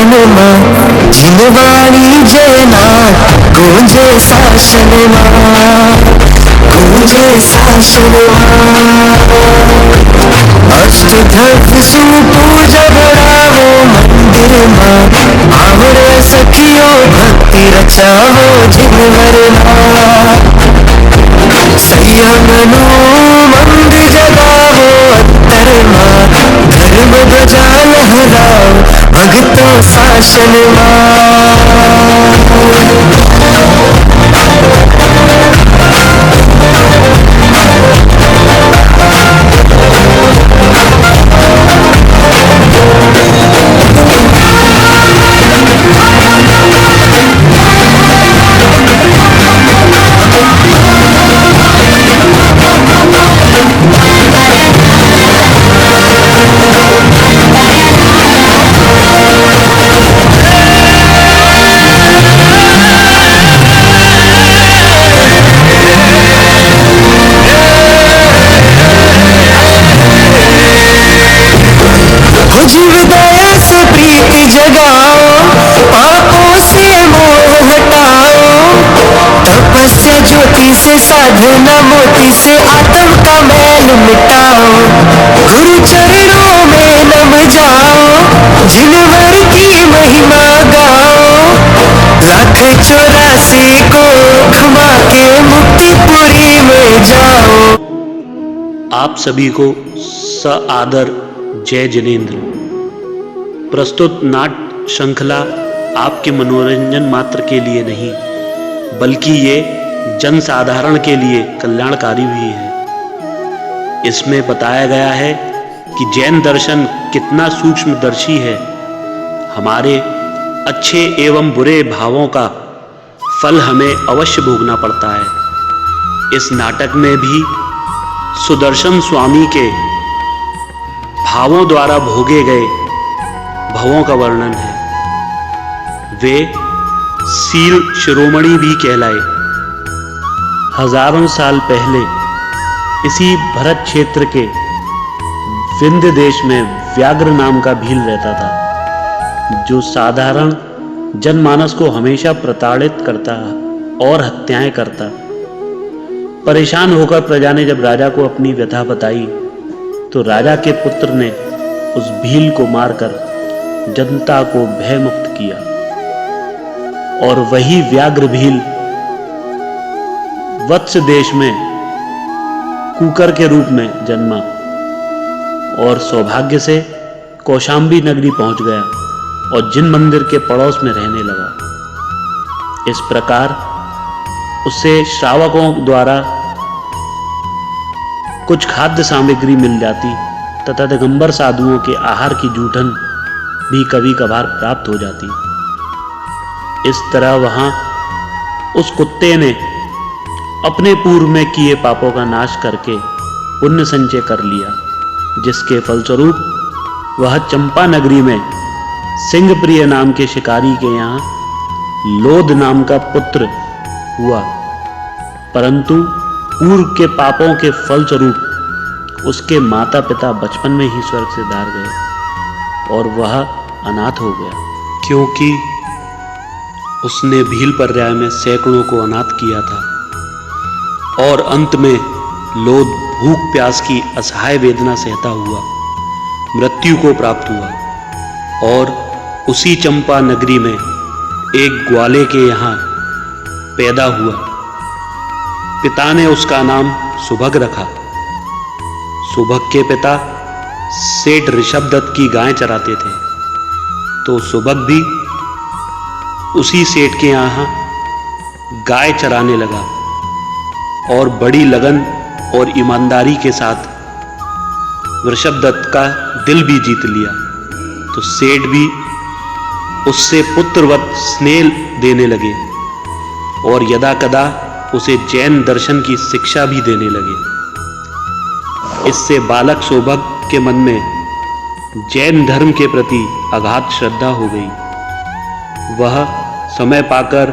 मन में जिनवाणी जयनाथ गूंजे शासन गूंजे शासन अष्टधर्म सुपूजा बढ़ावो मंदिर में आवड़े सखियो भक्ति रचावो जिनवर संयमनु मंद जगावो अंतर में धर्म ध्वजा लहराओ भक्तो शासन जीव दया से प्रीति जगाओ पापों से मोह हटाओ तपस्या ज्योति से साधना मोती से आत्म का मैल मिटाओ गुरु चरणों में नम जाओ जिनवर की महिमा गाओ लाख 84 को क्षमा के मुक्तिपुरी में जाओ। आप सभी को सआदर जय जिनेंद्र। प्रस्तुत नाट्य श्रृंखला आपके मनोरंजन मात्र के लिए नहीं बल्कि ये जनसाधारण के लिए कल्याणकारी भी है। इसमें बताया गया है कि जैन दर्शन कितना सूक्ष्मदर्शी है। हमारे अच्छे एवं बुरे भावों का फल हमें अवश्य भोगना पड़ता है। इस नाटक में भी सुदर्शन स्वामी के भावों द्वारा भोगे गए भवों का वर्णन है। वे सील शिरोमणि भी कहलाए। हजारों साल पहले इसी भरत क्षेत्र के विंध्य देश में व्याघ्र नाम का भील रहता था, जो साधारण जनमानस को हमेशा प्रताड़ित करता और हत्याएं करता। परेशान होकर प्रजा ने जब राजा को अपनी व्यथा बताई तो राजा के पुत्र ने उस भील को मारकर जनता को भयमुक्त किया और वही व्याघ्र भील वत्स देश में कुकर के रूप में जन्मा और सौभाग्य से कौशांबी नगरी पहुंच गया और जिन मंदिर के पड़ोस में रहने लगा। इस प्रकार उससे श्रावकों द्वारा कुछ खाद्य सामग्री मिल जाती तथा दिगंबर साधुओं के आहार की जूठन भी कभी कभार प्राप्त हो जाती। इस तरह वहां उस कुत्ते ने अपने पूर्व में किए पापों का नाश करके पुण्य संचय कर लिया, जिसके फलस्वरूप वह चंपा नगरी में सिंहप्रिय नाम के शिकारी के यहाँ लोध नाम का पुत्र हुआ। परंतु पूर्व के पापों के फलस्वरूप उसके माता पिता बचपन में ही स्वर्ग से धार गए और वह अनाथ हो गया, क्योंकि उसने भील पर्याय में सैकड़ों को अनाथ किया था। और अंत में लोध भूख प्यास की असहाय वेदना सहता हुआ मृत्यु को प्राप्त हुआ और उसी चंपा नगरी में एक ग्वाले के यहाँ पैदा हुआ। पिता ने उसका नाम सुभग रखा। सुभग के पिता सेठ ऋषभदत्त की गाय चराते थे, तो सुभग भी उसी सेठ के यहाँ गाय चराने लगा और बड़ी लगन और ईमानदारी के साथ ऋषभदत्त का दिल भी जीत लिया। तो सेठ भी उससे पुत्रवत स्नेह देने लगे और यदा कदा उसे जैन दर्शन की शिक्षा भी देने लगे। इससे बालक सौभग के मन में जैन धर्म के प्रति अगाध श्रद्धा हो गई। वह समय पाकर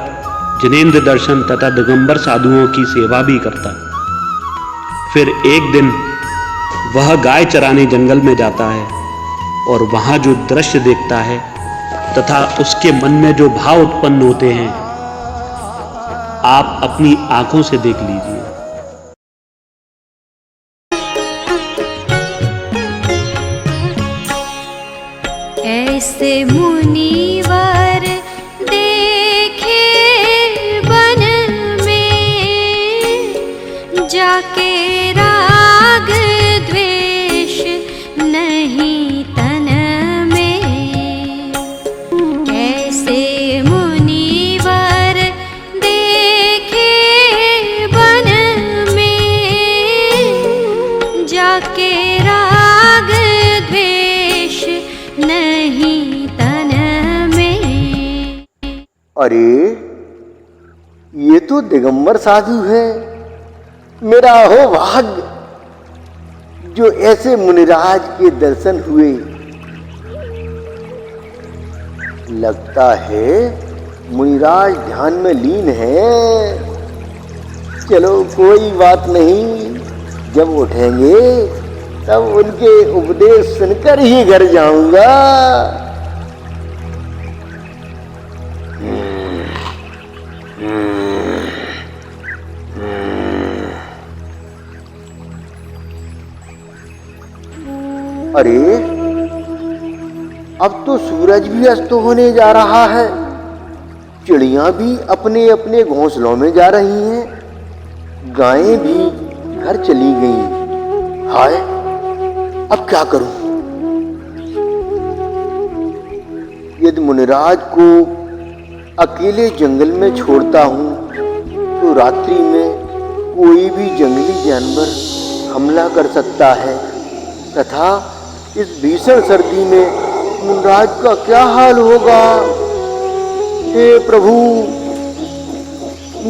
जिनेंद्र दर्शन तथा दिगंबर साधुओं की सेवा भी करता। फिर एक दिन वह गाय चराने जंगल में जाता है और वहां जो दृश्य देखता है तथा उसके मन में जो भाव उत्पन्न होते हैं, आप अपनी आंखों से देख लीजिए। ऐसे मुनिवर देखे वन में, जाके राग द्वेष नहीं तन में। ऐसे मुनिवर देखे वन में, जाके राग द्वेष नहीं तन में। अरे ये तो दिगंबर साधु है। मेरा हो भाग्य जो ऐसे मुनिराज के दर्शन हुए। लगता है मुनिराज ध्यान में लीन है। चलो कोई बात नहीं, जब उठेंगे तब उनके उपदेश सुनकर ही घर जाऊंगा। अरे अब तो सूरज भी अस्त होने जा रहा है। चिड़ियां भी अपने अपने घोंसलों में जा रही हैं। गायें भी घर चली गईं। हाय, अब क्या करूं? यदि मुनिराज को अकेले जंगल में छोड़ता हूं तो रात्रि में कोई भी जंगली जानवर हमला कर सकता है, तथा इस भीषण सर्दी में मुनिराज का क्या हाल होगा। हे प्रभु,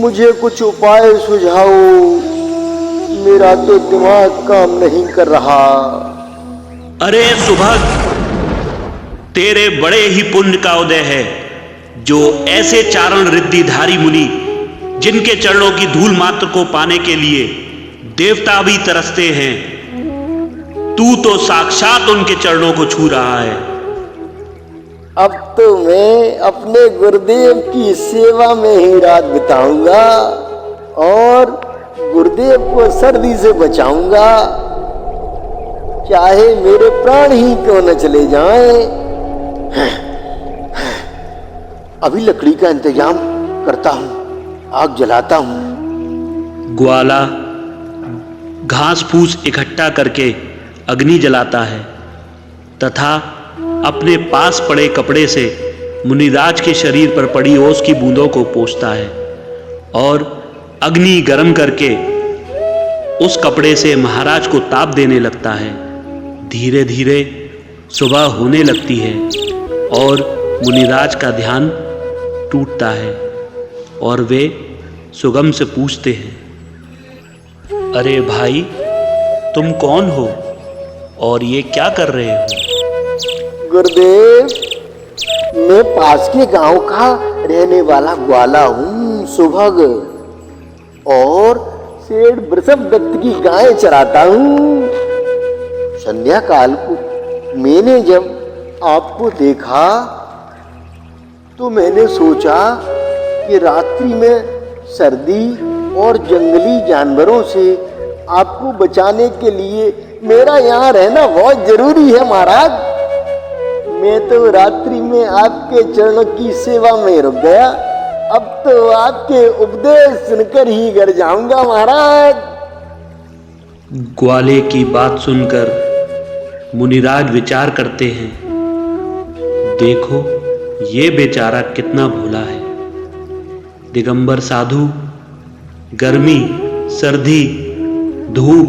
मुझे कुछ उपाय सुझाओ। मेरा तो दिमाग काम नहीं कर रहा। अरे सुभग, तेरे बड़े ही पुण्य का उदय है जो ऐसे चारण रिद्धिधारी मुनि, जिनके चरणों की धूल मात्र को पाने के लिए देवता भी तरसते हैं, तू तो साक्षात उनके चरणों को छू रहा है। अब तो मैं अपने गुरुदेव की सेवा में ही रात बिताऊंगा और गुरुदेव को सर्दी से बचाऊंगा, चाहे मेरे प्राण ही क्यों न चले जाएं। अभी लकड़ी का इंतजाम करता हूं, आग जलाता हूं। ग्वाला घास फूस इकट्ठा करके अग्नि जलाता है तथा अपने पास पड़े कपड़े से मुनिराज के शरीर पर पड़ी ओस की बूंदों को पोंछता है और अग्नि गर्म करके उस कपड़े से महाराज को ताप देने लगता है। धीरे धीरे सुबह होने लगती है और मुनिराज का ध्यान टूटता है और वे सुगम से पूछते हैं, अरे भाई, तुम कौन हो और ये क्या कर रहे हो? गुरुदेव, मैं पास के गांव का रहने वाला ग्वाला हूँ सुभग, और सेठ वृषभदत्त की गाय चराता हूँ। संध्या काल को मैंने जब आपको देखा तो मैंने सोचा कि रात्रि में सर्दी और जंगली जानवरों से आपको बचाने के लिए मेरा यहाँ रहना बहुत जरूरी है महाराज। मैं तो रात्रि में आपके चरणों की सेवा में रुक गया। अब तो आपके उपदेश सुनकर ही घर जाऊंगा महाराज। ग्वाले की बात सुनकर मुनिराज विचार करते हैं, देखो ये बेचारा कितना भोला है। दिगंबर साधु गर्मी, सर्दी, धूप,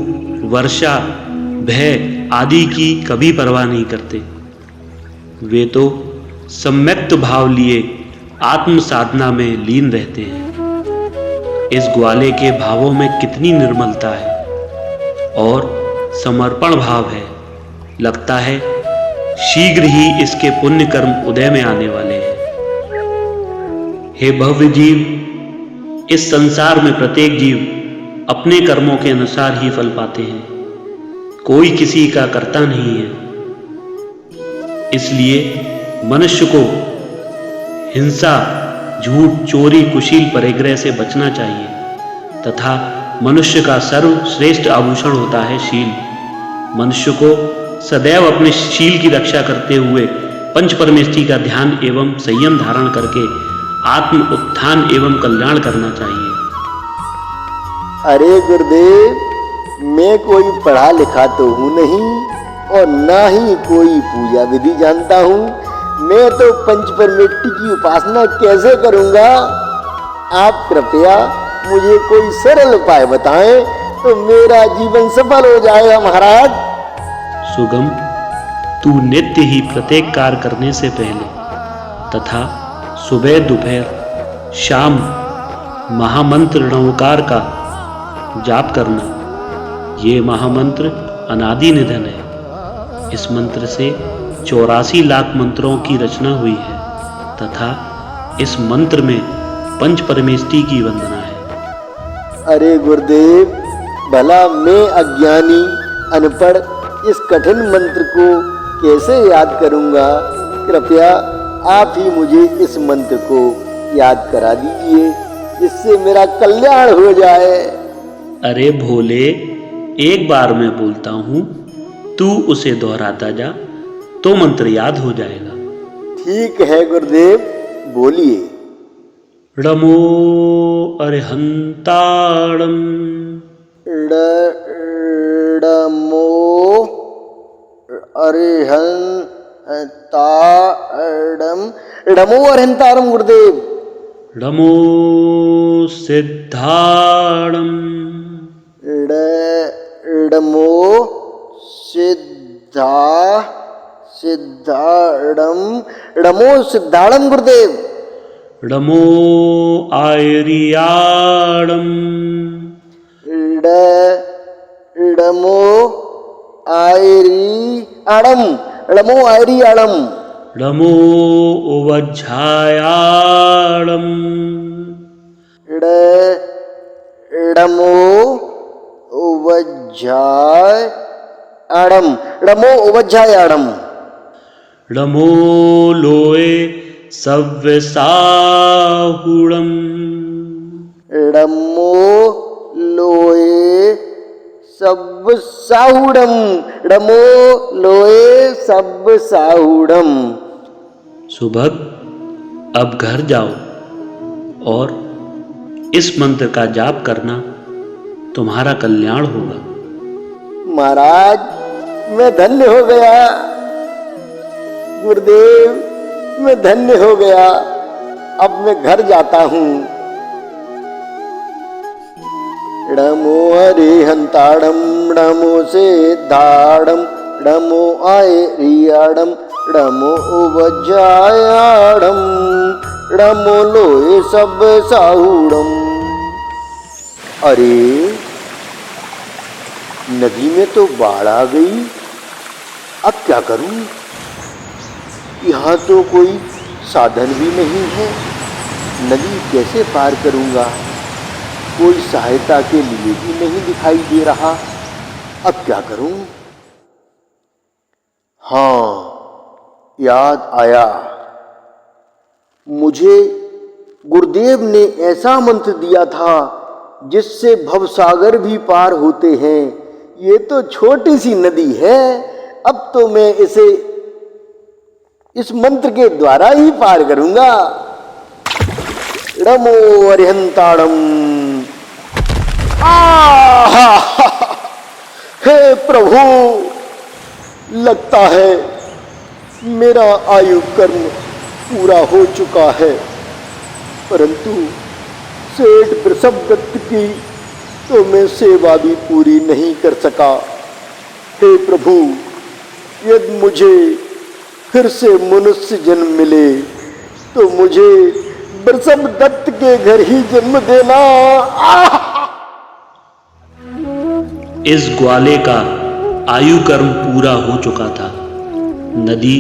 वर्षा, भय आदि की कभी परवाह नहीं करते। वे तो सम्यक्त भाव लिए आत्म साधना में लीन रहते हैं। इस ग्वाले के भावों में कितनी निर्मलता है और समर्पण भाव है। लगता है शीघ्र ही इसके पुण्य कर्म उदय में आने वाले हैं। हे भव्य जीव, इस संसार में प्रत्येक जीव अपने कर्मों के अनुसार ही फल पाते हैं, कोई किसी का कर्ता नहीं है। इसलिए मनुष्य को हिंसा, झूठ, चोरी, कुशील परिग्रह से बचना चाहिए तथा मनुष्य का सर्वश्रेष्ठ आभूषण होता है शील। मनुष्य को सदैव अपने शील की रक्षा करते हुए पंच परमेष्टि का ध्यान एवं संयम धारण करके आत्म उत्थान एवं कल्याण करना चाहिए। अरे गुरुदेव, मैं कोई पढ़ा लिखा तो हूँ नहीं और ना ही कोई पूजा विधि जानता हूँ। मैं तो पंच परमेष्टि की उपासना कैसे करूँगा? आप कृपया मुझे कोई सरल उपाय बताएं तो मेरा जीवन सफल हो जाएगा महाराज। सुगम, तू नित्य ही प्रत्येक कार्य करने से पहले तथा सुबह दोपहर शाम महामंत्र णवकार का जाप करना। ये महामंत्र अनादि निधन है। इस मंत्र से 84 लाख मंत्रों की रचना हुई है तथा इस मंत्र में पंच परमेष्टि की वंदना है। अरे गुरुदेव, भला मैं अज्ञानी अनपढ़ इस कठिन मंत्र को कैसे याद करूंगा? कृपया आप ही मुझे इस मंत्र को याद करा दीजिए जिससे मेरा कल्याण हो जाए। अरे भोले, एक बार मैं बोलता हूं, तू उसे दोहराता जा तो मंत्र याद हो जाएगा। ठीक है गुरुदेव, बोलिए। णमो अरिहंताणम। णमो अरिहंताणम। णमो अरिहंताणम गुरुदेव। णमो सिद्धाणम। णमो सिद्धाणम। णमो सिद्धाणम गुरुदेव। णमो आयर्याणम। णमो आयर्याणम। णमो आयर्याणम। णमो उवज्झायाणम। णमो उवज्झायाणम। णमो उवज्झायाणम। णमो लोए सव्यसाहुणम। णमो लोए सव्यसाहुणम। णमो लोए सव्यसाहुणम। सुभग, अब घर जाओ और इस मंत्र का जाप करना, तुम्हारा कल्याण होगा। महाराज, मैं धन्य हो गया। गुरुदेव, मैं धन्य हो गया। अब मैं घर जाता हूँ। णमो अरिहंताणम। णमो सिद्धाणम। णमो आयर्याणम। णमो उवज्झायाणम। णमो लोए सव्यसाहुणम। अरे, नदी में तो बाढ़ आ गई। अब क्या करूं? यहाँ तो कोई साधन भी नहीं है। नदी कैसे पार करूंगा? कोई सहायता के लिए भी नहीं दिखाई दे रहा। अब क्या करूं? हाँ, याद आया। मुझे गुरुदेव ने ऐसा मंत्र दिया था जिससे भवसागर भी पार होते हैं। ये तो छोटी सी नदी है। अब तो मैं इसे इस मंत्र के द्वारा ही पार करूंगा। णमो अरिहंताणम। हे प्रभु, लगता है मेरा आयु कर्म पूरा हो चुका है, परंतु सेठ वृषभदत्त की तो मैं सेवा भी पूरी नहीं कर सका। हे प्रभु, यदि मुझे फिर से मनुष्य जन्म मिले तो मुझे वृषभदत्त के घर ही जन्म देना। इस ग्वाले का आयु कर्म पूरा हो चुका था। नदी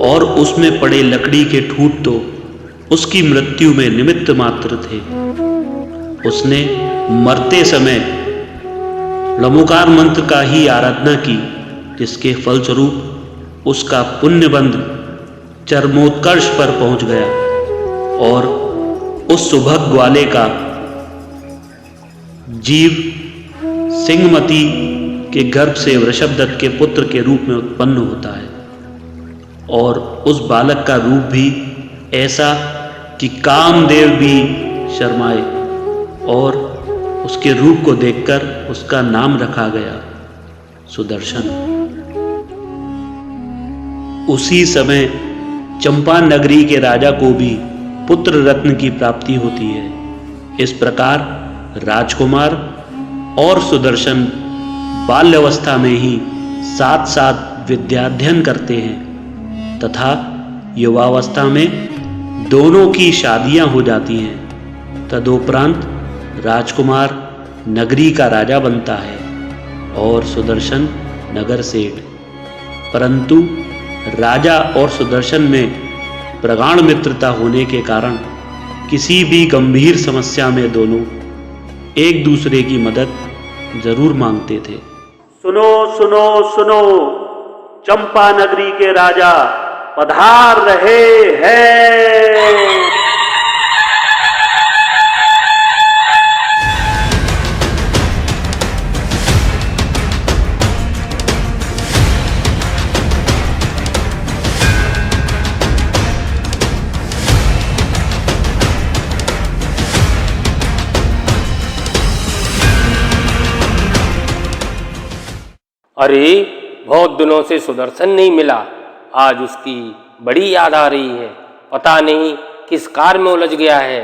और उसमें पड़े लकड़ी के ठूंठ तो उसकी मृत्यु में निमित्त मात्र थे। उसने मरते समय णमोकार मंत्र का ही आराधना की, जिसके फलस्वरूप उसका पुण्य बंध चरमोत्कर्ष पर पहुंच गया और उस सुभग ग्वाले का जीव सिंहमती के गर्भ से वृषभदत्त के पुत्र के रूप में उत्पन्न होता है और उस बालक का रूप भी ऐसा कि कामदेव भी शर्माए और उसके रूप को देखकर उसका नाम रखा गया सुदर्शन। उसी समय चंपा नगरी के राजा को भी पुत्र रत्न की प्राप्ति होती है। इस प्रकार राजकुमार और सुदर्शन बाल्यावस्था में ही साथ साथ विद्याध्ययन करते हैं तथा युवावस्था में दोनों की शादियां हो जाती हैं। तदुपरांत राजकुमार नगरी का राजा बनता है और सुदर्शन नगर सेठ। परंतु राजा और सुदर्शन में प्रगाढ़ मित्रता होने के कारण किसी भी गंभीर समस्या में दोनों एक दूसरे की मदद जरूर मांगते थे। सुनो सुनो सुनो, चंपा नगरी के राजा पधार रहे हैं। अरे बहुत दिनों से सुदर्शन नहीं मिला, आज उसकी बड़ी याद आ रही है। पता नहीं किस कार में उलझ गया है।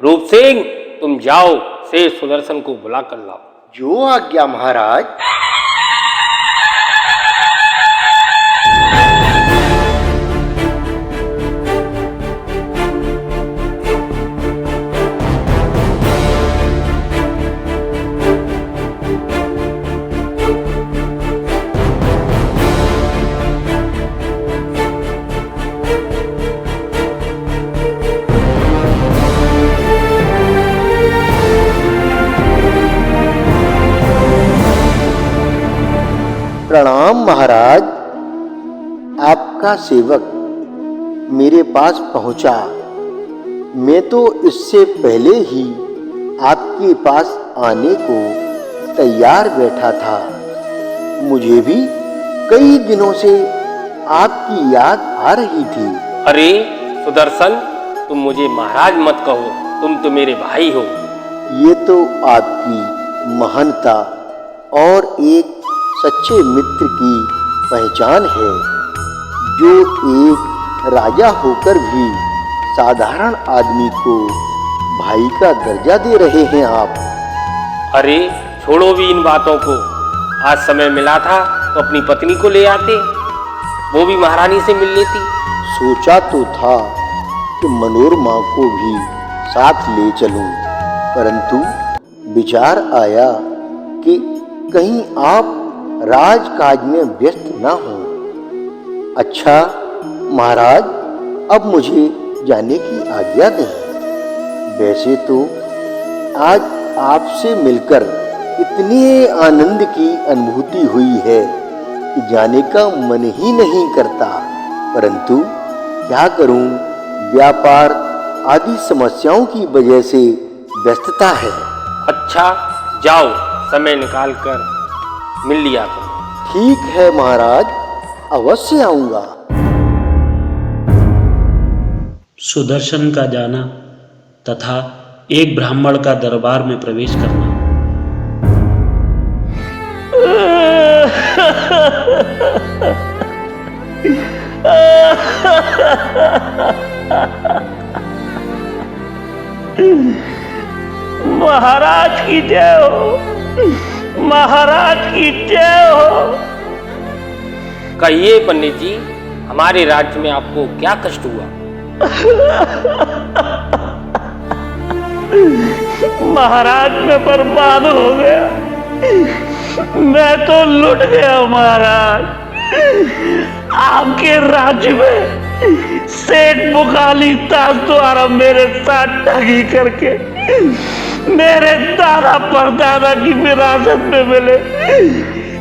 रूप सिंह, तुम जाओ से सुदर्शन को बुला कर लाओ। जो आज्ञा महाराज। प्रणाम महाराज। आपका सेवक मेरे पास पहुंचा। मैं तो इससे पहले ही आपके पास आने को तैयार बैठा था। मुझे भी कई दिनों से आपकी याद आ रही थी। अरे सुदर्शन, तुम मुझे महाराज मत कहो, तुम तो मेरे भाई हो। ये तो आपकी महानता और एक सच्चे मित्र की पहचान है। जो एक राजा होकर भी साधारण आदमी को भाई का दर्जा दे रहे हैं आप। अरे छोड़ो भी इन बातों को। आज समय मिला था तो अपनी पत्नी को ले आते, वो भी महारानी से मिल लेती। सोचा तो था कि मनोरमा को भी साथ ले चलूं, परंतु विचार आया कि कहीं आप राजकाज में व्यस्त ना हो। अच्छा महाराज, अब मुझे जाने की आज्ञा दें। वैसे तो आज आपसे मिलकर इतने आनंद की अनुभूति हुई है कि जाने का मन ही नहीं करता, परंतु क्या करूं, व्यापार आदि समस्याओं की वजह से व्यस्तता है। अच्छा जाओ, समय निकाल कर मिल लिया करो। ठीक है महाराज, अवश्य आऊंगा। सुदर्शन का जाना तथा एक ब्राह्मण का दरबार में प्रवेश करना। महाराज की जय हो, महाराज की जय हो। कहिए पंडित जी, हमारे राज्य में आपको क्या कष्ट हुआ? महाराज मैं बर्बाद हो गया, मैं तो लुट गया महाराज। आपके राज्य में सेठ बुकाली ताज द्वारा मेरे साथ ठगी करके मेरे दादा परदादा की विरासत में मिले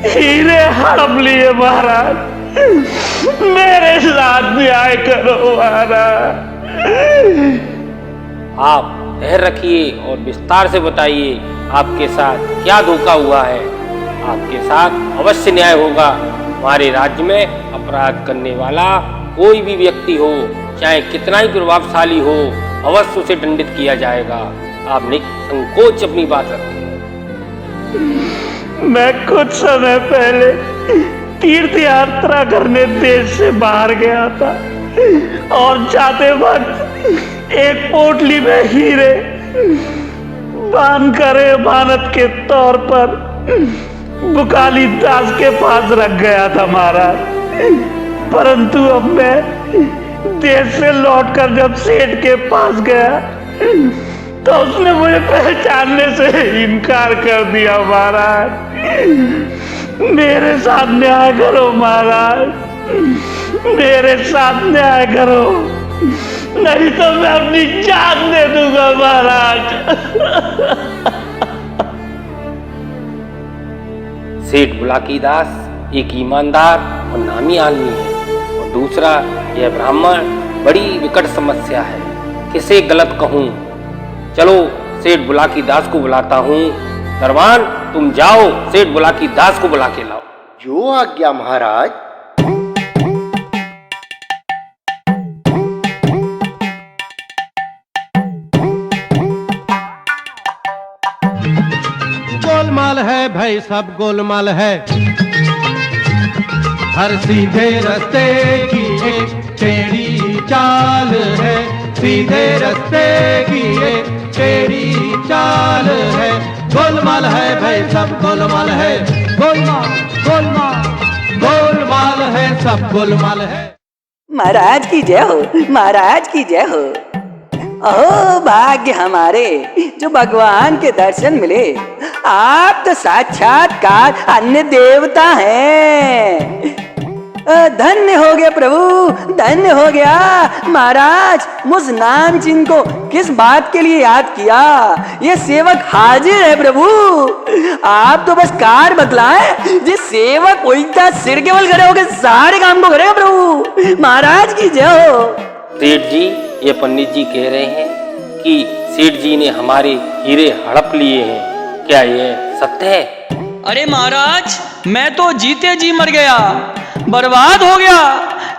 हीरे हड़प लिए महाराज। मेरे साथ न्याय करो महाराज। आप धैर्य रखिए और विस्तार से बताइए आपके साथ क्या धोखा हुआ है। आपके साथ अवश्य न्याय होगा। हमारे राज्य में अपराध करने वाला कोई भी व्यक्ति हो, चाहे कितना ही प्रभावशाली हो, अवश्य उसे दंडित किया जाएगा। आप निसंकोच अपनी बात रखें। मैं कुछ समय पहले तीर्थ यात्रा करने देश से बाहर गया था और जाते वक्त एक पोटली में हीरे बांध कर मानत के तौर पर बुकाली दास के पास रख गया था महाराज। परंतु अब मैं देश से लौटकर जब सेठ के पास गया तो उसने मुझे पहचानने से इनकार कर दिया महाराज। मेरे साथ न्याय करो महाराज, मेरे साथ न्याय करो, नहीं तो मैं अपनी जान दे दूंगा महाराज। सेठ बुलाकी दास एक ईमानदार और नामी आदमी है, और दूसरा यह ब्राह्मण बड़ी विकट समस्या है। किसे गलत कहूँ? चलो सेठ बुलाकी दास को बुलाता हूँ। दरबान तुम जाओ, सेठ बुलाकी दास को बुला के लाओ। जो आज्ञा महाराज। गोलमाल है भाई, सब गोलमाल है। हर सीधे रास्ते की एक टेढ़ी चाल है, सीधे रास्ते की एक टेढ़ी चाल है। गोलमाल है भाई, सब गोलमाल है। गोलमाल गोलमाल गोलमाल है, सब गोलमाल है। महाराज की जय हो, महाराज की जय हो। अहो भाग्य हमारे जो भगवान के दर्शन मिले। आप तो साक्षात्कार अन्य देवता हैं। धन्य हो गया प्रभु, धन्य हो गया। महाराज मुझ नाम चिन्ह को किस बात के लिए याद किया? ये सेवक हाजिर है प्रभु। आप तो बस कार बतलाएं, जिस सेवक उल्टा सिर केवल खड़े होकर सारे काम को करेगा प्रभु। महाराज की जय हो। सेठ जी, ये पंडित जी कह रहे हैं कि सेठ जी ने हमारे हीरे हड़प लिए हैं। क्या ये सत्य है? अरे महाराज, मैं तो जीते जी मर गया, बर्बाद हो गया,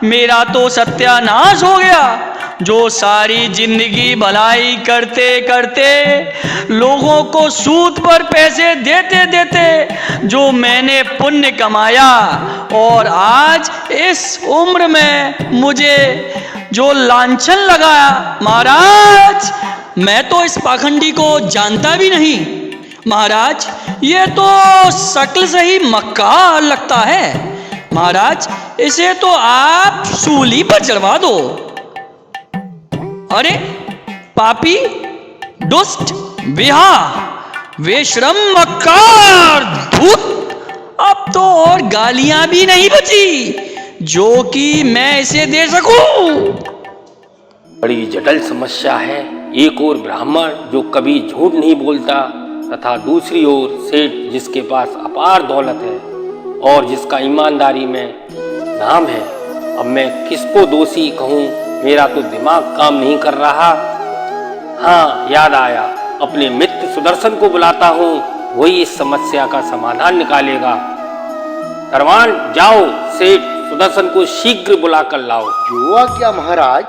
मेरा तो सत्यानाश हो गया। जो सारी जिंदगी भलाई करते करते लोगों को सूद पर पैसे देते देते जो मैंने पुण्य कमाया, और आज इस उम्र में मुझे जो लांछन लगाया, महाराज मैं तो इस पाखंडी को जानता भी नहीं। महाराज ये तो शक्ल से ही मक्कार लगता है। महाराज इसे तो आप सूली पर चढ़वा दो। अरे पापी, दुष्ट, बिहा, बेशरम, मक्कार, धूत, अब तो और गालियां भी नहीं बची जो कि मैं इसे दे सकूं। बड़ी जटिल समस्या है। एक और ब्राह्मण जो कभी झूठ नहीं बोलता, तथा दूसरी ओर सेठ जिसके पास अपार दौलत है और जिसका ईमानदारी में नाम है। अब मैं किसको दोषी कहूँ? मेरा तो दिमाग काम नहीं कर रहा। हाँ, याद आया, अपने मित्र सुदर्शन को बुलाता हूँ, वही इस समस्या का समाधान निकालेगा। दरबान जाओ, सेठ सुदर्शन को शीघ्र बुला कर लाओ। जो आज्ञा महाराज।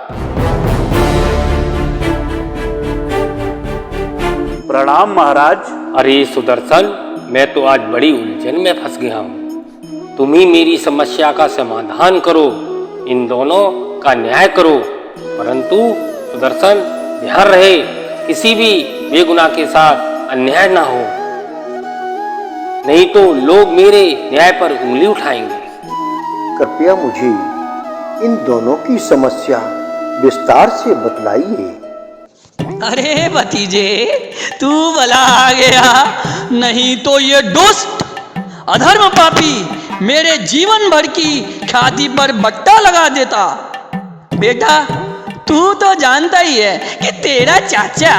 प्रणाम महाराज। अरे सुदर्शन, मैं तो आज बड़ी उलझन में फंस गया हूँ। तुम ही मेरी समस्या का समाधान करो, इन दोनों का न्याय करो। परंतु सुदर्शन, ध्यान रहे, किसी भी बेगुनाह के साथ अन्याय ना हो, नहीं तो लोग मेरे न्याय पर उंगली उठाएंगे। कृपया मुझे इन दोनों की समस्या विस्तार से बतलाइए। अरे भतीजे, तू भला आ गया, नहीं तो ये दुष्ट अधर्म पापी मेरे जीवन भर की ख्याति पर बट्टा लगा देता। बेटा तू तो जानता ही है कि तेरा चाचा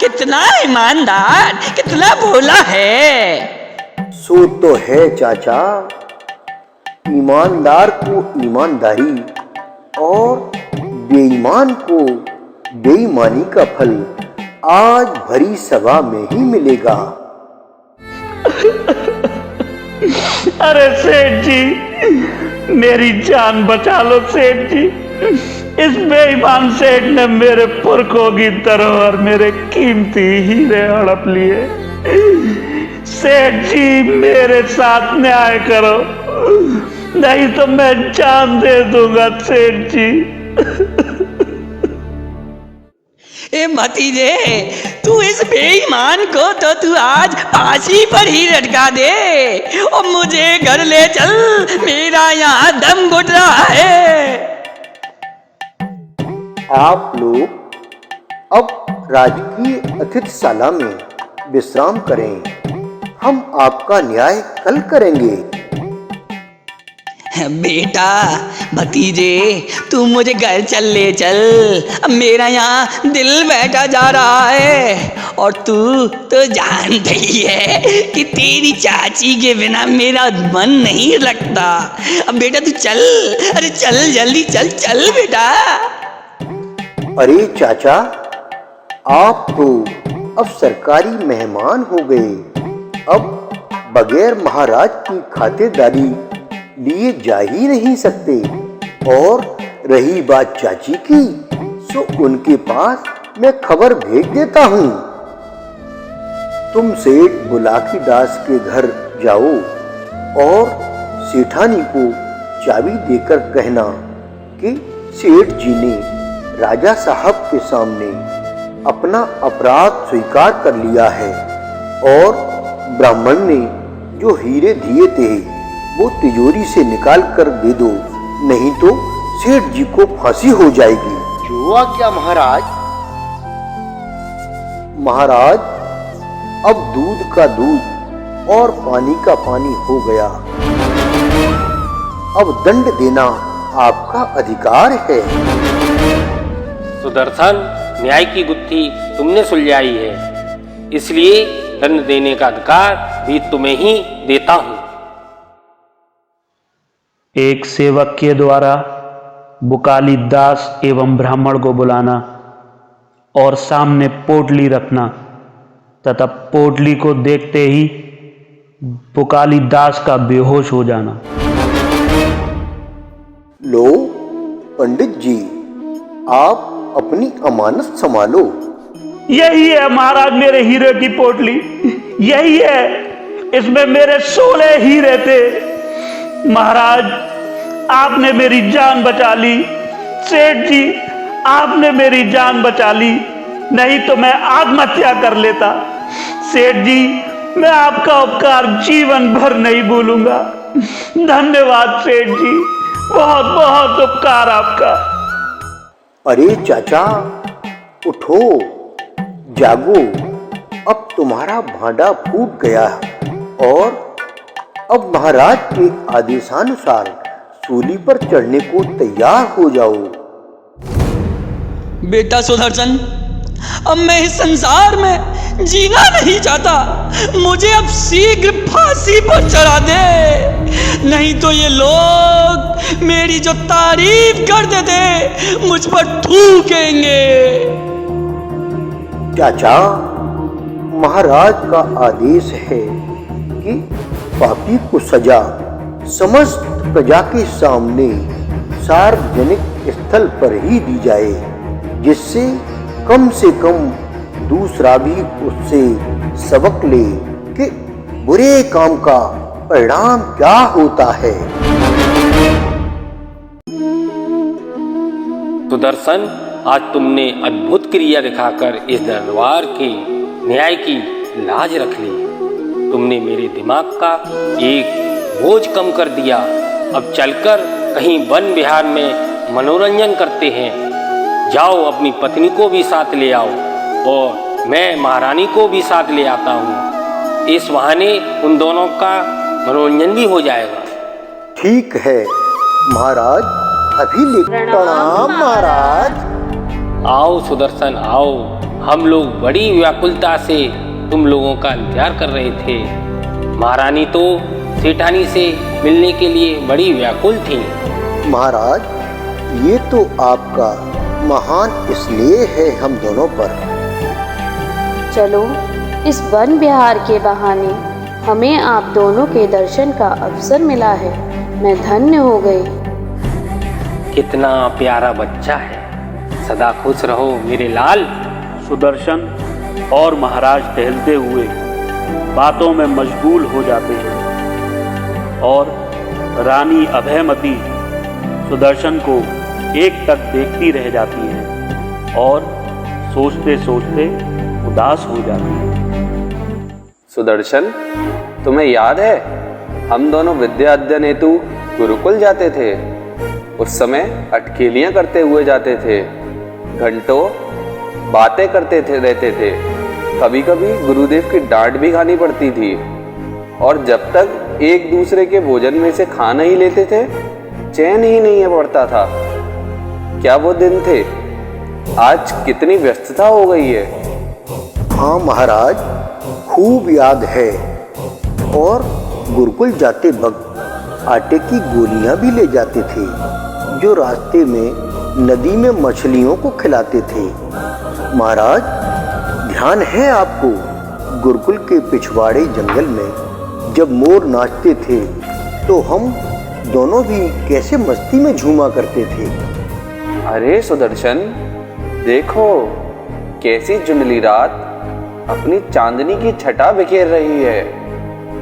कितना ईमानदार, कितना भोला है। सो तो है चाचा, ईमानदार को ईमानदारी और बेईमान को बेईमानी का फल आज भरी सभा में ही मिलेगा। अरे सेठ जी, मेरी जान बचा लो सेठ जी। इस बेईमान सेठ ने मेरे पुरखों की धरोहर, मेरे कीमती हीरे हड़प लिए। सेठ जी, मेरे साथ न्याय करो, नहीं तो मैं जान दे दूंगा सेठ जी। ए भतीजे, तू इस बेईमान को तो तू आज फांसी पर ही लटका दे और मुझे घर ले चल, मेरा यहाँ दम घुट रहा है। आप लोग अब राजकीय अतिथिशाला में विश्राम करें, हम आपका न्याय कल करेंगे। बेटा, भतीजे, तू मुझे घर चल ले चल, अब मेरा यहाँ दिल बैठा जा रहा है। और तू तो जानते ही है कि तेरी चाची के बिना मेरा मन नहीं लगता। अब बेटा तू चल, अरे चल जल्दी चल, चल बेटा। अरे चाचा, आप तो अब सरकारी मेहमान हो गए, अब बगैर महाराज की खातिरदारी लिए जा ही नहीं सकते। और रही बात चाची की, सो उनके पास मैं खबर भेज देता हूँ। तुम सेठ बुलाकी दास के घर जाओ और सेठानी को चाबी देकर कहना कि सेठ जी ने राजा साहब के सामने अपना अपराध स्वीकार कर लिया है और ब्राह्मण ने जो हीरे दिए थे वो तिजोरी से निकाल कर दे दो, नहीं तो सेठ जी को फांसी हो जाएगी। जो आज्ञा महाराज। महाराज, अब दूध का दूध और पानी का पानी हो गया, अब दंड देना आपका अधिकार है। सुदर्शन, न्याय की गुत्थी तुमने सुलझाई है, इसलिए दंड देने का अधिकार भी तुम्हें ही देता हूँ। एक सेवक के द्वारा बुकाली दास एवं ब्राह्मण को बुलाना और सामने पोटली रखना तथा पोटली को देखते ही बुकाली दास का बेहोश हो जाना। लो पंडित जी, आप अपनी अमानत संभालो। यही है महाराज मेरे हीरे की पोटली, यही है, इसमें मेरे 16 हीरे थे। महाराज, आपने मेरी जान बचा ली। सेठ जी, आपने मेरी जान बचा ली, नहीं तो मैं आत्महत्या कर लेता। सेठ जी, मैं आपका उपकार जीवन भर नहीं भूलूंगा। धन्यवाद सेठ जी, बहुत बहुत उपकार आपका। अरे चाचा, उठो, जागो, अब तुम्हारा भांडा फूट गया और अब महाराज के आदेशानुसार सूली पर चढ़ने को तैयार हो जाओ। बेटा सुदर्शन, अब मैं इस संसार में जीना नहीं चाहता, मुझे अब शीघ्र फांसी पर चढ़ा दे, नहीं तो ये लोग मेरी जो तारीफ करते थे मुझ पर थूकेंगे। चाचा, महाराज का आदेश है कि पापी को सजा समस्त प्रजा के सामने सार्वजनिक स्थल पर ही दी जाए, जिससे कम से कम दूसरा भी उससे सबक ले कि बुरे काम का परिणाम क्या होता है। सुदर्शन, आज तुमने अद्भुत क्रिया दिखाकर इस दरबार के न्याय की लाज रख ली। तुमने मेरे दिमाग का एक बोझ कम कर दिया। अब चलकर कहीं वन विहार में मनोरंजन करते हैं। जाओ, अपनी पत्नी को भी साथ ले आओ और मैं महारानी को भी साथ ले आता हूँ। इस बहाने उन दोनों का मनोरंजन भी हो जाएगा। ठीक है महाराज, अभी ले। प्रणाम महाराज। आओ सुदर्शन, आओ। हम लोग बड़ी व्याकुलता से तुम लोगों का इंतजार कर रहे थे। महारानी तो सेठानी से मिलने के लिए बड़ी व्याकुल थी। महाराज, ये तो आपका महान इसलिए है हम दोनों पर। चलो, इस वन विहार के बहाने हमें आप दोनों के दर्शन का अवसर मिला है। मैं धन्य हो गई। कितना प्यारा बच्चा है। सदा खुश रहो मेरे लाल। सुदर्शन और महाराज टहलते हुए बातों में मशगूल हो जाते हैं और रानी अभयमती सुदर्शन को एकटक देखती रह जाती है और सोचते सोचते उदास हो जाती है। सुदर्शन, तुम्हें याद है हम दोनों विद्या अध्ययन हेतु गुरुकुल जाते थे। उस समय अटखेलियां करते हुए जाते थे, घंटों बातें करते रहते थे। कभी कभी गुरुदेव की डांट भी खानी पड़ती थी और जब तक एक दूसरे के भोजन में से खा नहीं लेते थे चैन ही नहीं पड़ता था। क्या वो दिन थे? आज कितनी व्यस्तता हो गई है। हाँ महाराज, खूब याद है। और गुरुकुल जाते वक्त आटे की गोलियां भी ले जाते थे जो रास्ते में नदी में मछलियों को खिलाते थे। महाराज, ध्यान है आपको गुरुकुल के पिछवाड़े जंगल में जब मोर नाचते थे तो हम दोनों भी कैसे मस्ती में झूमा करते थे। अरे सुदर्शन, देखो कैसी जुनली रात अपनी चांदनी की छटा बिखेर रही है।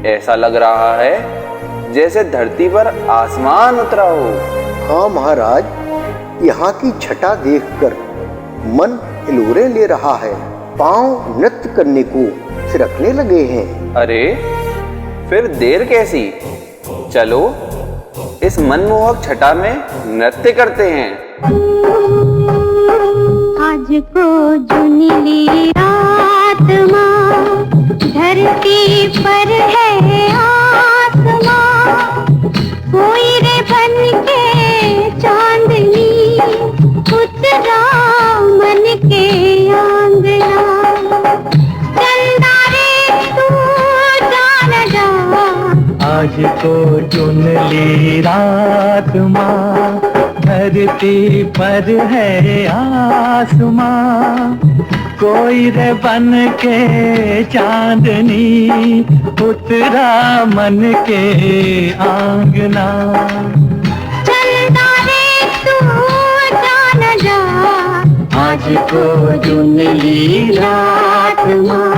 ऐसा लग रहा है जैसे धरती पर आसमान उतरा हो। हाँ महाराज, यहाँ की छटा देखकर मन हिलोरे ले रहा है। पांव नृत्य करने को थिरकने लगे हैं। अरे फिर देर कैसी? चलो इस मनमोहक छटा में नृत्य करते हैं। आज को जुनली रात माँ, धरती पर है आसमां, कोई रे बन के चांदनी उतरा मन के आंगना। चंदा रे तू जान जा, आज को चुनली रात माँ, धरती पर है आसमां, कोई रे बन के चांदनी उतरा मन के आंगना। चंदा रे तू जान जा, आज को चुनली रात माँ।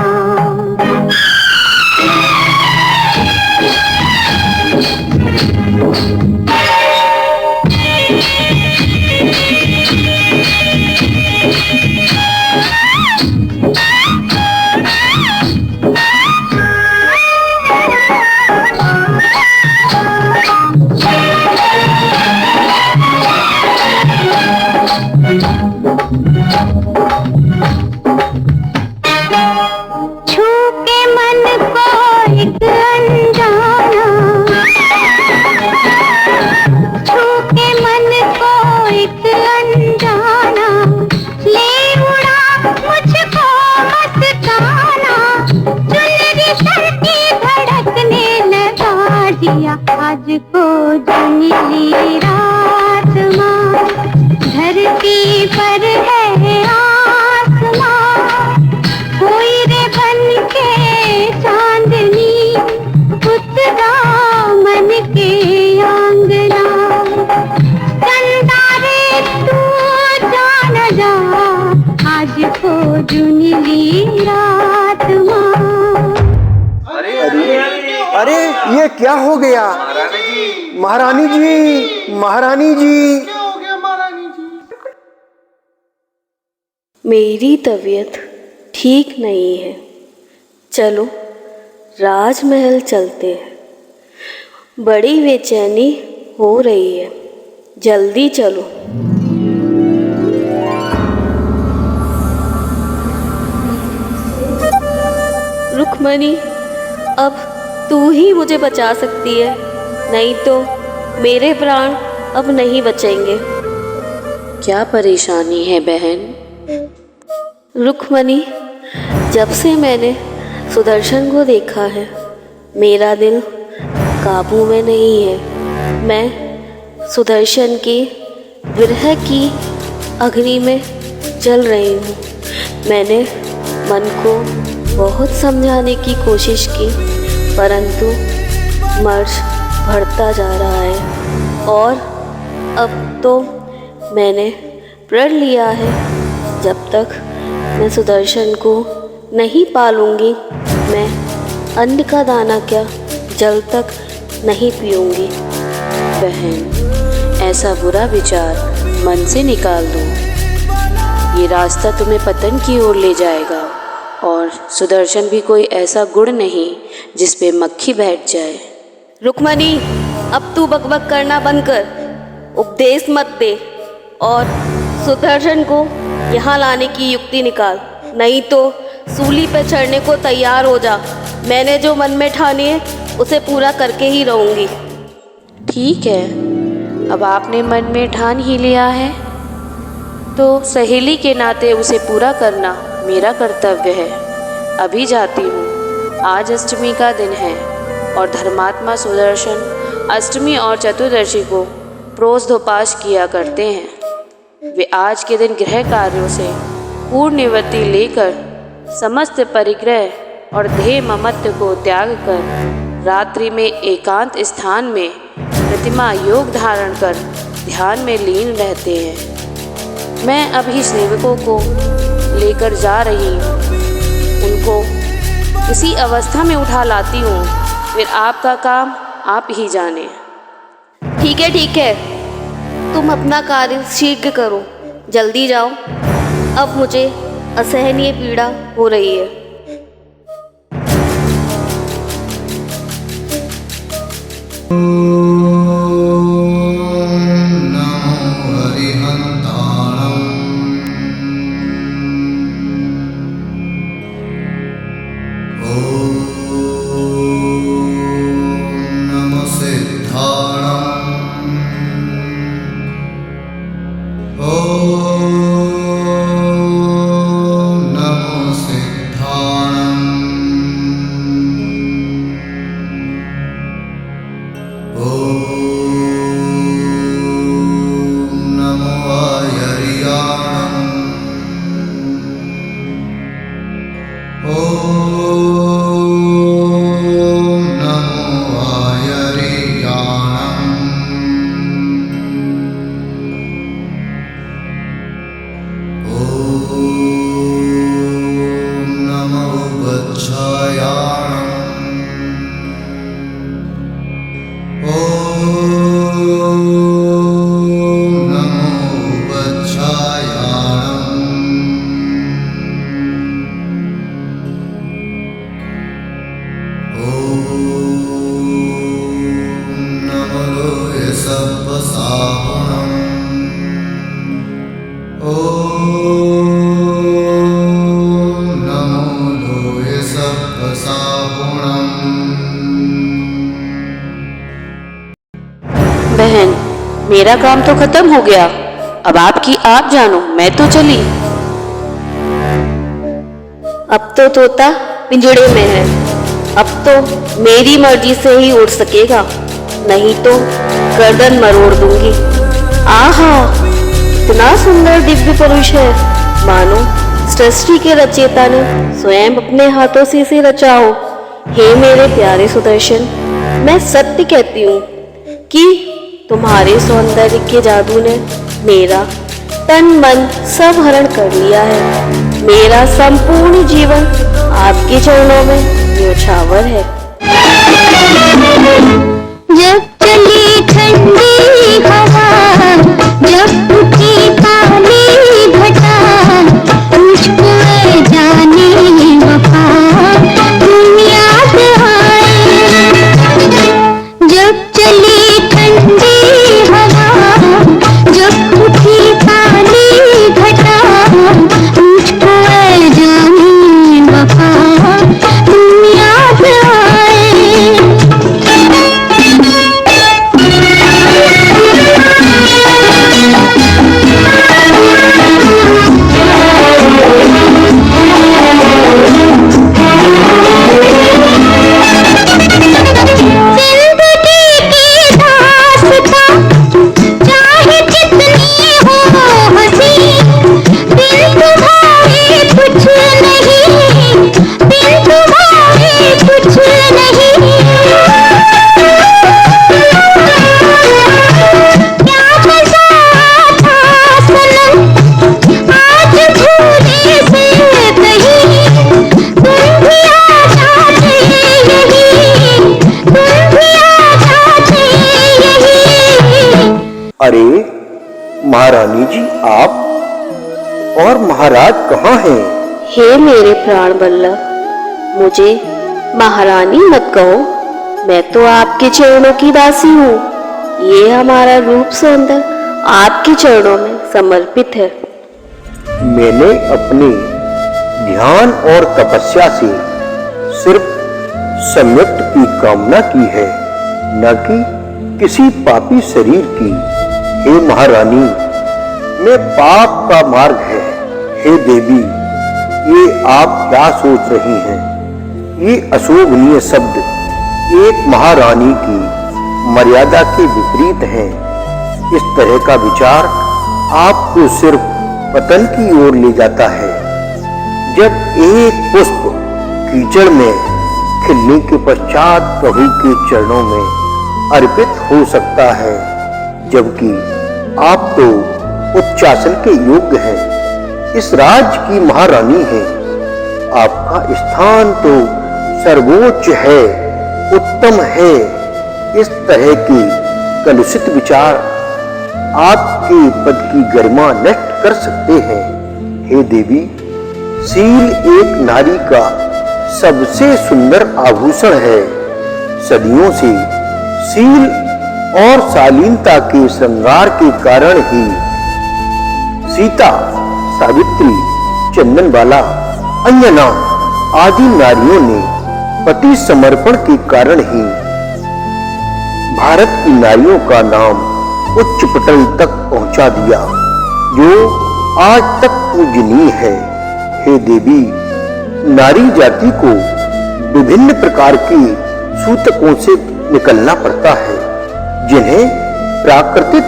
छू के मन को एक अनजाना, छू के मन को एक अनजाना, ले उड़ा मुझको मस्ताना, चुनरी धरती धड़कने लगा दिया। आज को जुनली रात माँ, धरती पर है आसमां, कोई रे बन के चांदनी उतरा मन के आंगना। चंदा रे तू जान जा, आज को जुनली रात माँ। अरे ये क्या हो गया? महारानी जी, महारानी जी। मेरी तबीयत ठीक नहीं है। चलो राजमहल चलते हैं। बड़ी बेचैनी हो रही है। जल्दी चलो। रुक्मणी, अब तू ही मुझे बचा सकती है, नहीं तो मेरे प्राण अब नहीं बचेंगे। क्या परेशानी है बहन? रुक्मणी, जब से मैंने सुदर्शन को देखा है मेरा दिल काबू में नहीं है। मैं सुदर्शन की विरह की अग्नि में जल रही हूँ। मैंने मन को बहुत समझाने की कोशिश की, परंतु मर्ज बढ़ता जा रहा है और अब तो मैंने प्रण लिया है, जब तक मैं सुदर्शन को नहीं पालूंगी, मैं अन्न का दाना क्या जल तक नहीं पीऊंगी। बहन, ऐसा बुरा विचार मन से निकाल दो। ये रास्ता तुम्हें पतन की ओर ले जाएगा और सुदर्शन भी कोई ऐसा गुण नहीं जिस पे मक्खी बैठ जाए। रुक्मणी, अब तू बकबक करना बंद कर, उपदेश मत दे और सुदर्शन को यहाँ लाने की युक्ति निकाल, नहीं तो सूली पे चढ़ने को तैयार हो जा। मैंने जो मन में ठानी है उसे पूरा करके ही रहूँगी। ठीक है, अब आपने मन में ठान ही लिया है तो सहेली के नाते उसे पूरा करना मेरा कर्तव्य है। अभी जाती हूँ। आज अष्टमी का दिन है और धर्मात्मा सुदर्शन अष्टमी और चतुर्दशी को प्रोषधोपास किया करते हैं। वे आज के दिन गृह कार्यों से पूर्ण निवृत्ति लेकर समस्त परिग्रह और देह ममत्व को त्याग कर रात्रि में एकांत स्थान में प्रतिमा योग धारण कर ध्यान में लीन रहते हैं। मैं अभी सेवकों को लेकर जा रही हूँ, उनको इसी अवस्था में उठा लाती हूँ, फिर आपका काम आप ही जाने। ठीक है, तुम अपना कार्य शीघ्र करो, जल्दी जाओ, अब मुझे असहनीय पीड़ा हो रही है। बहन, मेरा काम तो खत्म हो गया, अब आपकी आप जानो, मैं तो चली। अब तो तोता पिंजड़े में है, अब तो मेरी मर्जी से ही उड़ सकेगा, नहीं तो गर्दन मरोड़ दूंगी। आहा, इतना सुंदर दिव्य पुरुष है, मानो सृष्टि के रचयिता ने स्वयं अपने हाथों से इसे रचा हो। हे मेरे प्यारे सुदर्शन, मैं सत्य कहती हूँ कि तुम्हारे सौंदर्य के जादू ने मेरा तन मन सब हरण कर लिया है। मेरा संपूर्ण जीवन आपके चरणों में न्योछावर है। जब चली ठंडी हवा, जब उठी काली घटा, मुझको जाने वफा तुम याद आए। जब चली ठंडी हवा, जब उठी काली घटा, मुझको जाने वफा तुम याद आए। अरे महारानी जी, आप और महाराज कहाँ हैं? हे मेरे प्राण वल्लभ, मुझे महारानी मत कहो, मैं तो आपके चरणों की दासी हूँ। ये हमारा रूप सौंदर्य आपके चरणों में समर्पित है। मैंने अपने ध्यान और तपस्या से सिर्फ सम्यक्त की कामना की है, न कि किसी पापी शरीर की। हे महारानी, मैं पाप का मार्ग है। हे देवी, ये आप क्या सोच रही हैं? ये अशोभनीय शब्द एक महारानी की मर्यादा के विपरीत हैं। इस तरह का विचार आपको सिर्फ पतन की ओर ले जाता है। जब एक पुष्प कीचड़ में खिलने के पश्चात प्रभु के चरणों में अर्पित हो सकता है, जबकि आप तो उच्चासन के योग्य हैं, इस राज्य की महारानी हैं। आपका स्थान तो सर्वोच्च है, उत्तम है। इस तरह के कलुषित विचार आपके पद की गरिमा नष्ट कर सकते हैं। हे देवी, शील एक नारी का सबसे सुंदर आभूषण है। सदियों से शील और शालीनता के श्रृंगार के कारण ही सीता, सावित्री, चंदनबाला, अंजना आदि नारियों ने पति समर्पण के कारण ही भारत की नारियों का नाम उच्च पटल तक पहुंचा दिया, जो आज तक पूजनीय है। हे देवी, नारी जाति को विभिन्न प्रकार के सूतकों से निकलना पड़ता है, जिन्हें प्राकृतिक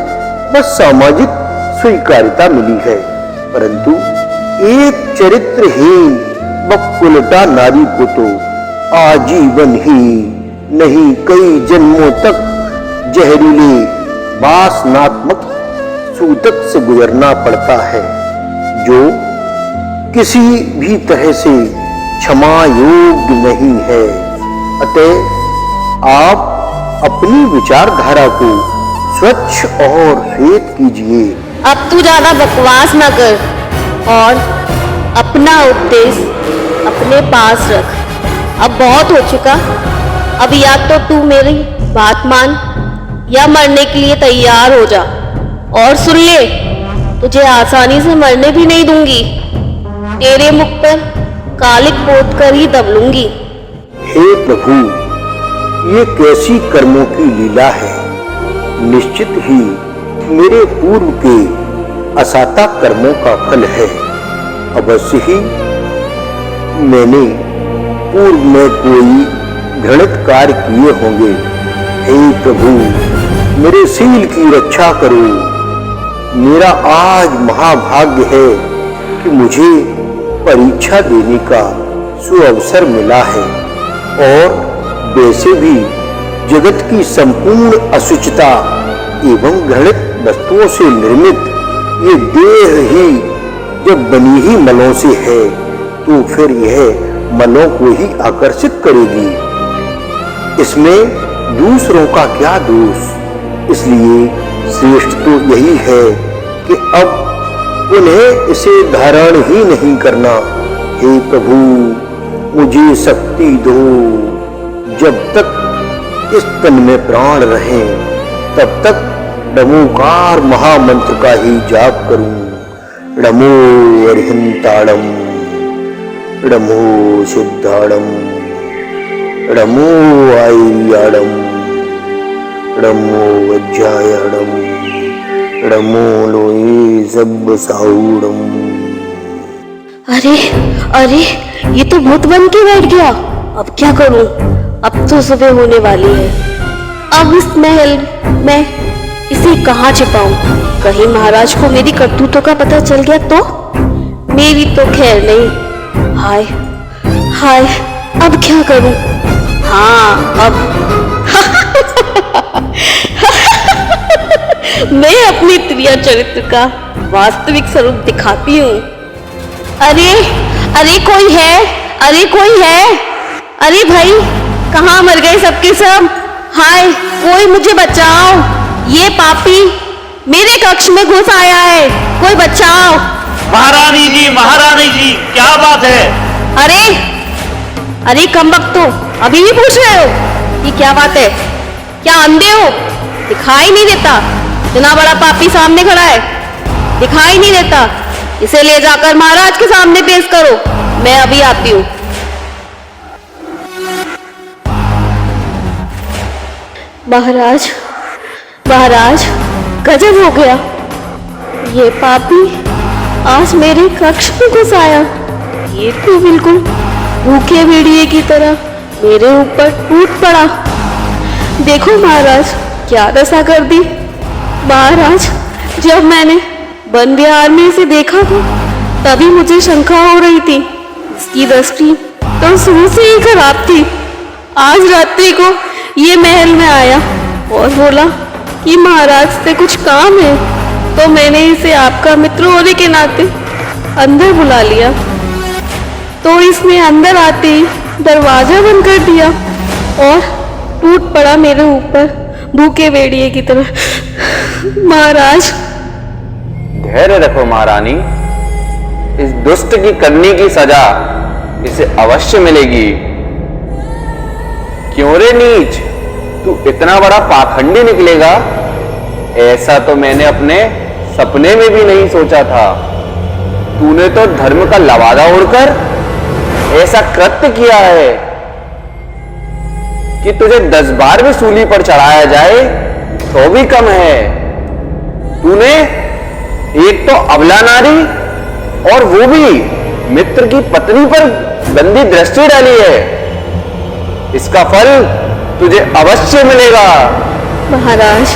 व सामाजिक स्वीकार्यता मिली है, परंतु एक चरित्रहीन व कुलटा नारी को तो आजीवन ही नहीं, कई जन्मों तक जहरीले वासनात्मक सूतक से गुजरना पड़ता है, जो किसी भी तरह से क्षमा योग्य नहीं है। अतः आप अपनी विचारधारा को स्वच्छ और श्वेत कीजिए। अब तू ज्यादा बकवास ना कर और अपना उपदेश अपने पास रख। अब बहुत हो चुका। अब या तो तू मेरी बात मान या मरने के लिए तैयार हो जा। और सुन ले, तुझे आसानी से मरने भी नहीं दूंगी। तेरे मुख पर कालिक पोत कर ही दब लूंगी। हे प्रभु, ये कैसी कर्मों की लीला है। निश्चित ही मेरे पूर्व के असाता कर्मों का फल है। अवश्य ही मैंने पूर्व में कोई घृणित कार्य किए होंगे। हे प्रभु, मेरे शील की रक्षा करो। मेरा आज महाभाग्य है कि मुझे परीक्षा देने का सुअवसर मिला है, और वैसे भी जगत की संपूर्ण अशुचिता एवं घृणित वस्तुओं से निर्मित ये देह ही जब बनी ही मलों से है, तो फिर यह मलों को ही आकर्षित करेगी। इसमें दूसरों का क्या दोष? इसलिए श्रेष्ठ तो यही है कि अब उन्हें इसे धारण ही नहीं करना। हे प्रभु, मुझे शक्ति दो। जब तक इस तन में प्राण रहे, तब तक नमोकार महामंत्र का ही जाप करूं। नमो अरिहंताणम, नमो सिद्धाणम, नमो आयर्याणम, नमो वज्रायणम, नमो लोए सब साउणम। अरे अरे, ये तो भूत बन के बैठ गया। अब क्या करूं? अब तो सुबह होने वाली है। अब इस महल में इसे कहाँ छिपाऊं? कहीं महाराज को मेरी करतूतों का पता चल गया तो? मेरी तो खैर नहीं। हाय हाय, अब क्या करूं? हाँ, अब मैं अपनी त्रिया चरित्र का वास्तविक स्वरूप दिखाती हूँ। अरे अरे, कोई है? अरे कोई है? अरे भाई, कहाँ मर गए सबके सब? हाय, कोई मुझे बचाओ। ये पापी मेरे कक्ष में घुस आया है, कोई बचाओ। महारानी जी क्या बात है? अरे कमबख्त तो अभी भी पूछ रहे हो ये क्या बात है? क्या अंधे हो? दिखाई नहीं देता? इतना बड़ा पापी सामने खड़ा है, दिखाई नहीं देता? इसे ले जाकर महाराज के सामने पेश करो, मैं अभी आती हूँ। महाराज गजब हो गया, ये पापी आज मेरे कक्ष में घुस आया। ये तो बिल्कुल भूखे भेड़िए की तरह मेरे ऊपर टूट पड़ा। देखो महाराज क्या दशा कर दी। महाराज जब मैंने वन विहार में इसे देखा था तभी मुझे शंका हो रही थी, इसकी दृष्टि तो शुरू से ही खराब थी। आज रात्रि को ये महल में आया और बोला कि महाराज से कुछ काम है, तो मैंने इसे आपका मित्र होने के नाते अंदर बुला लिया, तो इसने अंदर आते ही दरवाजा बंद कर दिया और टूट पड़ा मेरे ऊपर भूखे भेड़िए की तरह। महाराज धैर्य रखो महारानी, इस दुष्ट की करनी की सजा इसे अवश्य मिलेगी। क्यों रे नीच, तू इतना बड़ा पाखंडी निकलेगा, ऐसा तो मैंने अपने सपने में भी नहीं सोचा था। तूने तो धर्म का लवादा उड़कर ऐसा कृत्य किया है कि तुझे 10 बार भी सूली पर चढ़ाया जाए तो भी कम है। तूने एक तो अबला नारी और वो भी मित्र की पत्नी पर गंदी दृष्टि डाली है, इसका फल तुझे अवश्य मिलेगा। महाराज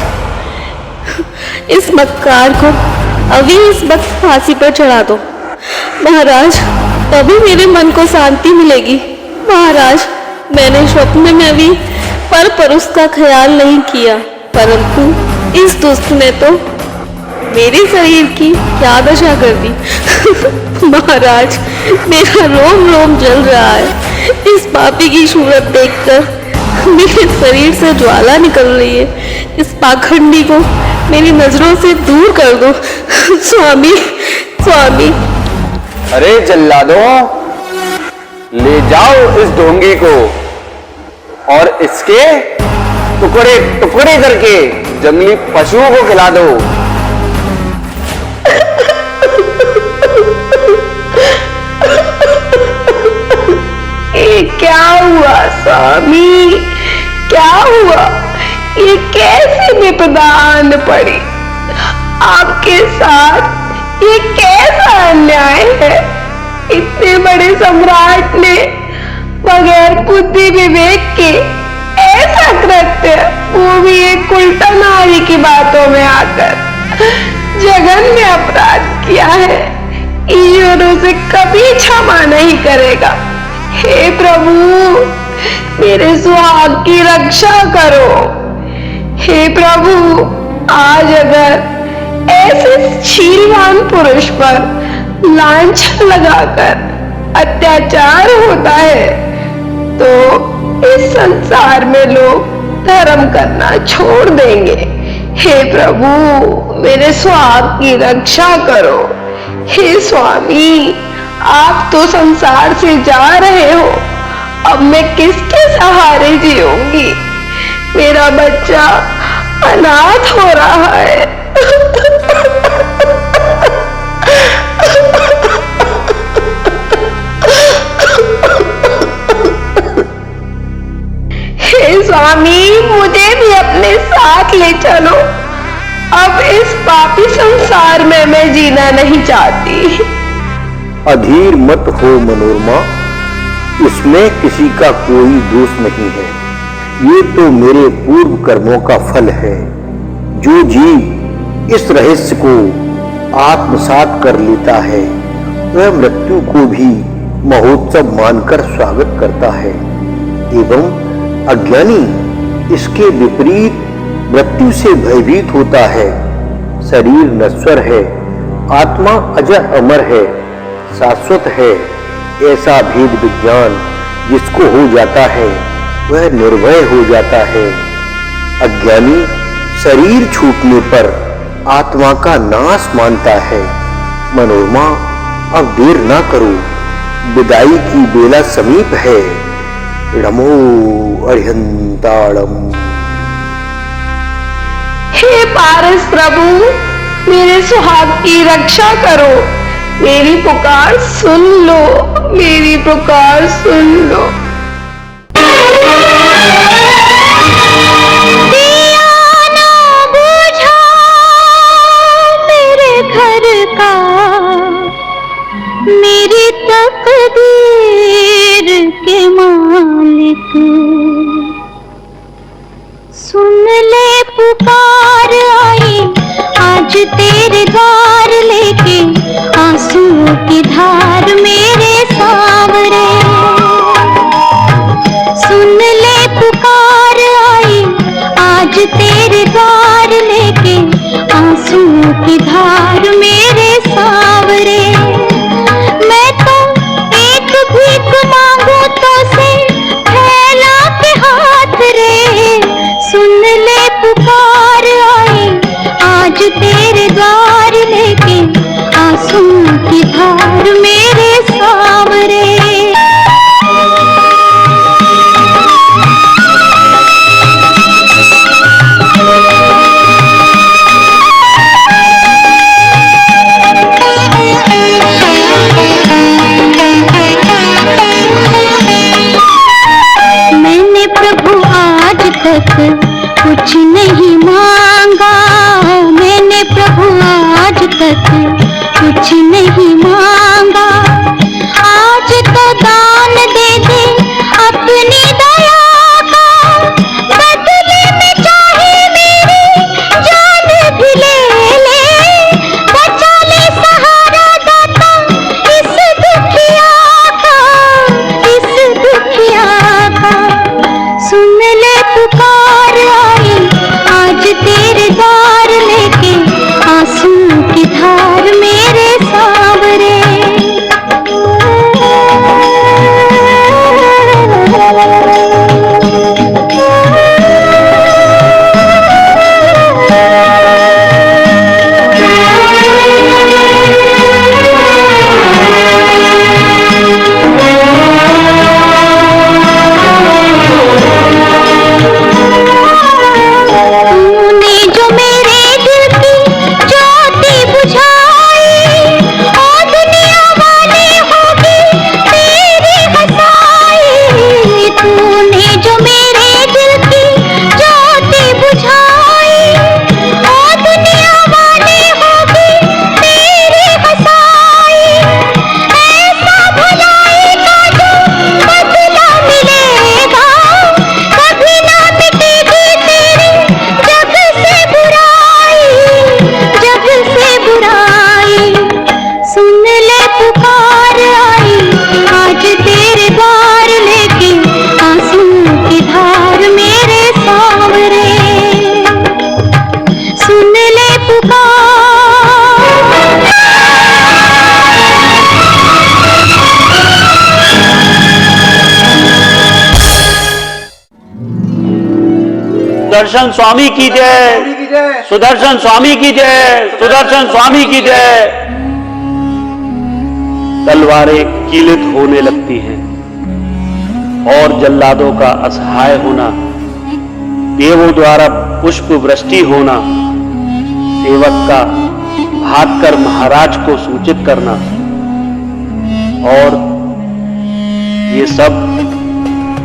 इस मक्कार को अभी इस वक्त फांसी पर चढ़ा दो महाराज, तभी मेरे मन को शांति मिलेगी। महाराज मैंने स्वप्न में भी पर उसका ख्याल नहीं किया, परंतु इस दुष्ट ने तो मेरे शरीर की क्या दशा कर दी। महाराज मेरा रोम रोम जल रहा है, इस पापी की सूरत देखकर मेरे शरीर से ज्वाला निकल रही है। इस पाखंडी को मेरी नजरों से दूर कर दो। स्वामी। अरे जल्लादों, ले जाओ इस ढोंगी को और इसके टुकड़े टुकड़े करके जंगली पशुओं को खिला दो। ये क्या हुआ स्वामी, क्या हुआ? ये कैसी विपदा आन पड़ी आपके साथ? ये कैसा अन्याय है? इतने बड़े सम्राट ने बगैर बुद्धि विवेक के ऐसा कृत्य, वो भी एक उल्टा नारी की बातों में आकर जघन्य अपराध किया है। ईश्वर उसे कभी क्षमा नहीं करेगा। हे प्रभु मेरे सुहाग की रक्षा करो। हे प्रभु आज अगर ऐसे शीलवान पुरुष पर लांछन लगाकर अत्याचार होता है तो इस संसार में लोग धर्म करना छोड़ देंगे। हे प्रभु मेरे सुहाग की रक्षा करो। हे स्वामी आप तो संसार से जा रहे हो, अब मैं किसके सहारे जीऊंगी? मेरा बच्चा अनाथ हो रहा है। हे स्वामी मुझे भी अपने साथ ले चलो, अब इस पापी संसार में मैं जीना नहीं चाहती। अधीर मत हो मनोरमा, इसमें किसी का कोई दोष नहीं है। ये तो मेरे पूर्व कर्मों का फल है। जो जीव इस रहस्य को आत्मसात कर लेता है वह मृत्यु को भी महोत्सव मानकर स्वागत करता है, एवं अज्ञानी इसके विपरीत मृत्यु से भयभीत होता है। शरीर नश्वर है, आत्मा अजर अमर है, शाश्वत है। ऐसा भेद विज्ञान जिसको हो जाता है वह निर्भय हो जाता है। अज्ञानी शरीर छूटने पर आत्मा का नाश मानता है। मनोरमा, अब देर ना करो, विदाई की बेला समीप है। नमो अरिहंताड़म। हे पारस प्रभु, मेरे सुहाग की रक्षा करो, मेरी पुकार सुन लो, मेरी पुकार सुन लो। मेरी तकदीर के मालिक, सुन ले पुकार आई आज तेरे द्वार लेके, आंसुओं की धार मेरे सांवरे। सुन ले पुकार आई आज तेरे द्वार लेके, आंसुओं की धार मेरे सांवरे। मैं तो एक भीख मांगू तो से फैला के हाथ रे। सुन ले पुकार आई आज तेरे द्वार लेके, आंसुओं की धार मेरे सांवरे। मैंने प्रभु आज तक कुछ नहीं मांगा, मैंने प्रभु आज तक कुछ नहीं मांगा। आज तो दान दे दे अपनी दया का, बदले में चाहे मेरी जान भी ले ले। बचा ले सहारा दाता इस दुखिया का, इस दुखिया का। सुन ले पुकार आई आज तेरे द्वार लेके, आंसुओं की धार मेरे सांवरे। तूने जो मेरे दिल की ज्योति बुझाई, और दुनिया वाले होगी तेरी हंसाई। तूने जो मेरे दिल की ज्योति बुझाई, और दुनिया वाले होगी तेरी हंसाई। ऐसा भलाई का जो बदला मिलेगा, कभी ना मिटेगी तेरी जग से बुराई, जग से बुराई। सुन ले पुकार आई आज तेरे द्वार लेके, आंसुओं की धार मेरे सांवरे। सुन ले पुकार। सुदर्शन स्वामी की जय, सुदर्शन स्वामी की जय, सुदर्शन स्वामी की जय। तलवारें कीलित होने लगती हैं और जल्लादों का असहाय होना, देवों द्वारा पुष्प वृष्टि होना, सेवक का भागकर महाराज को सूचित करना, और ये सब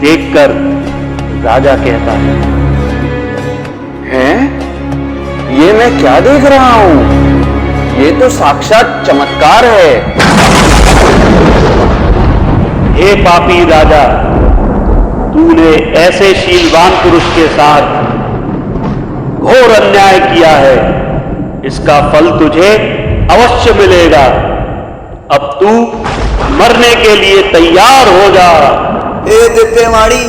देखकर राजा कहता है, हैं? ये मैं क्या देख रहा हूं? ये तो साक्षात चमत्कार है। हे पापी राजा, तूने ऐसे शीलवान पुरुष के साथ घोर अन्याय किया है, इसका फल तुझे अवश्य मिलेगा। अब तू मरने के लिए तैयार हो जा। हे दिव्यवाणी,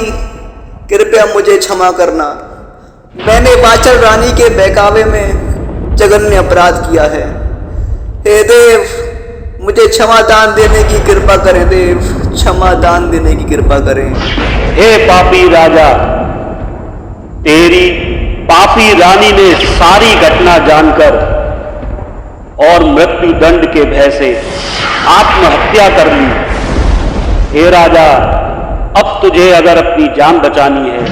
कृपया मुझे क्षमा करना। मैंने वाचल रानी के बहकावे में जघन्य अपराध किया है। हे देव, मुझे क्षमा दान देने की कृपा करें। देव, क्षमा दान देने की कृपा करें। हे पापी राजा, तेरी पापी रानी ने सारी घटना जानकर और मृत्यु दंड के भय से आत्महत्या कर ली। हे राजा, अब तुझे अगर अपनी जान बचानी है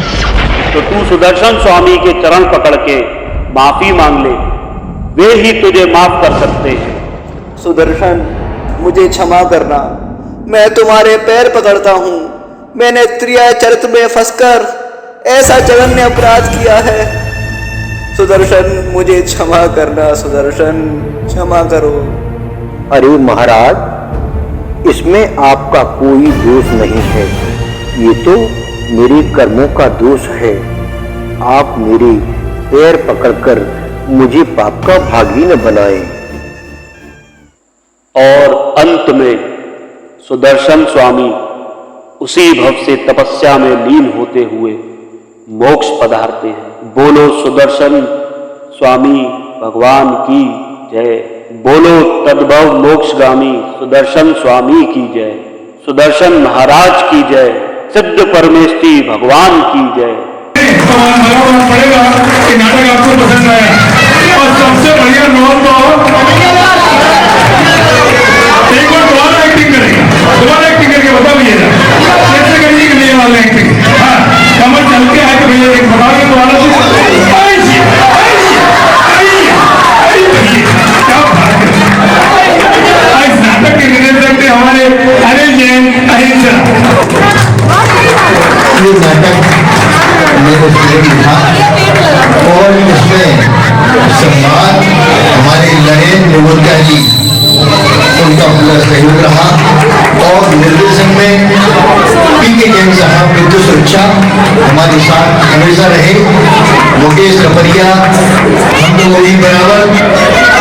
तो तू सुदर्शन स्वामी के चरण पकड़ के माफी मांग ले, वे ही तुझे माफ कर सकते हैं। सुदर्शन, मुझे क्षमा करना, मैं तुम्हारे पैर पकड़ता हूँ। मैंने त्रिया चरित्र में फंसकर ऐसा जघन्य अपराध किया है। सुदर्शन, मुझे क्षमा करना, सुदर्शन क्षमा करो। अरे महाराज, इसमें आपका कोई दोष नहीं है, ये तो मेरे कर्मों का दोष है। आप मेरे पैर पकड़कर मुझे पाप का भागी न बनाए। और अंत में सुदर्शन स्वामी उसी भव से तपस्या में लीन होते हुए मोक्ष पधारते हैं। बोलो सुदर्शन स्वामी भगवान की जय। बोलो तद्भव मोक्षगामी सुदर्शन स्वामी की जय। सुदर्शन महाराज की जय। सिद्ध परमेष्ठी भगवान की जय। पड़ेगा कि नाटक आपको पसंद आया, और सबसे बढ़िया रोल तो एक बार दोबारा एक्टिंग करेगा, दोबारा एक्टिंग करके बता भैया कैसे करिए कि नहीं वाले एक्टिंग। हाँ, कमर चल के आए तो भैया एक बता के दोबारा इस नाटक के निर्देशक थे हमारे अनिल जैन अहिंसा। ये नाटक मेरे प्रेम था और इसमें सम्मान हमारे नरेंद्र निगोत्या जी, उनका पूरा सहयोग रहा। और निर्देशन में पीके जैन साहब विद्युत सुरक्षा हमारे साथ हमेशा रहे। मुकेश कपरिया, हम लोग भी बराबर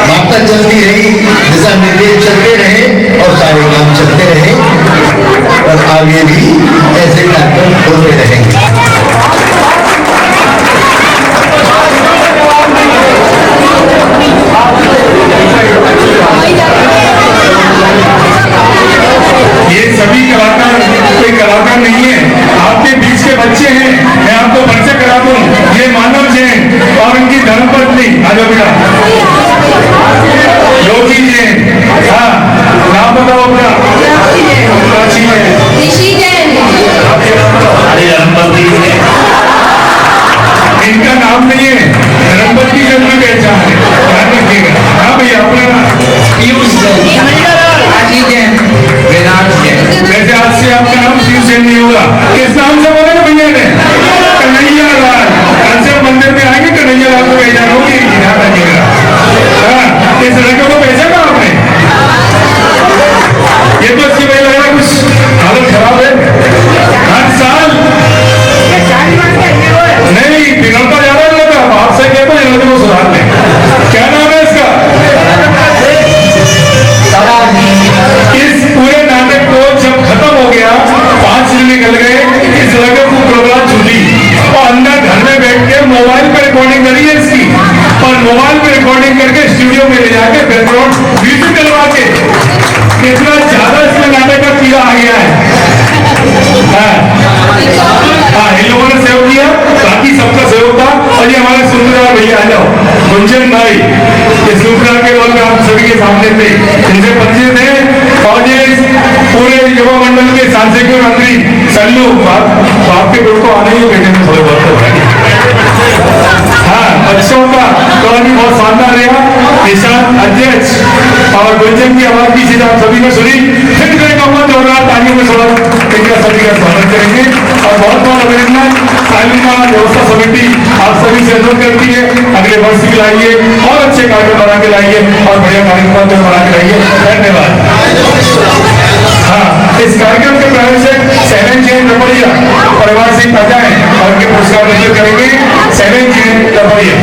वार्ता चलती रही, दिशा निर्देश चलते रहे और सारे काम चलते रहे, और आगे भी ऐसे कार्यक्रम होते रहेंगे। ये सभी कलाकार कोई कलाकार नहीं है, आपके बीच के बच्चे हैं। मैं आपको परिचय करा दूं, ये मानव जैन और उनकी धर्मपत्नी बेटा योगी जैन। हाँ, नाम बताओ अपना। प्राची जैन, ऋषि जैन, इनका नाम नहीं है, धर्मपत्नी जन में पहचान है, ध्यान रखिएगा। हाँ भैया, अपना पीयूष जैन, वैसे आज से आपका नाम शिव सेन नहीं होगा। किस नाम से बोले भैया ने? कन्हैया लाल। कल से मंदिर में आएंगे, कन्हैया लाल को पहचान होगी, ध्यान रखिएगा। इस लड़के को पहचाना आपने? ये तो इसकी वजह लग रहा है कुछ हालत खराब है। हर साल नहीं बिगड़ता जा रहा है लड़का, बाप से कहता है लड़के को सुधार ले। क्या नाम है इसका? इस पूरे नाटक को जब खत्म हो गया, 5 दिन निकल गए, इस लड़के को प्रबला छूटी और अंदर घर में बैठ के मोबाइल पे रिकॉर्डिंग करी है इसकी, और मोबाइल पे रिकॉर्डिंग करके स्टूडियो में ले जाके बैकग्राउंड म्यूजिक डलवा के कितना ज्यादा इसमें नाटक का कीड़ा आ गया है। हाँ, इन लोगों ने सहयोग किया, बाकी सबका सहयोग था। और ये हमारे सुंदर भैया, आ जाओ, गुंजन भाई, ये सुंदर के रोल में आप सभी के सामने थे, इनसे परिचित है। और ये पूरे युवा मंडल के सांस्कृतिक मंत्री सल्लू, बाप के गुण को आने ही बेटे में थोड़े बहुत तो है। हाँ, बच्चों का तो भी बहुत शानदार रहा। निशांत अध्यक्ष और गुंजन की आवाज की चीज आप सभी ने सुनी। फिर कहूँगा जोरदार तालियों में थोड़ा इनका सभी का स्वागत करेंगे। और बहुत बहुत अभिनंदन, तालीमा व्यवस्था समिति आप सभी से अनुरोध करती है, अगले वर्ष भी लाइए और अच्छे कार्यक्रम बना के लाइए और बढ़िया कार्यक्रम बना के लाइए। धन्यवाद। हाँ, इस कार्यक्रम के प्रायोजक सेवन जैन रपड़िया परिवार से प्रजाएं और उनके पुरस्कार वितरित करेंगे। सेवन जैन रपड़िया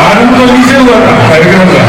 आनंद तो नीचे हुआ था कार्यक्रम का।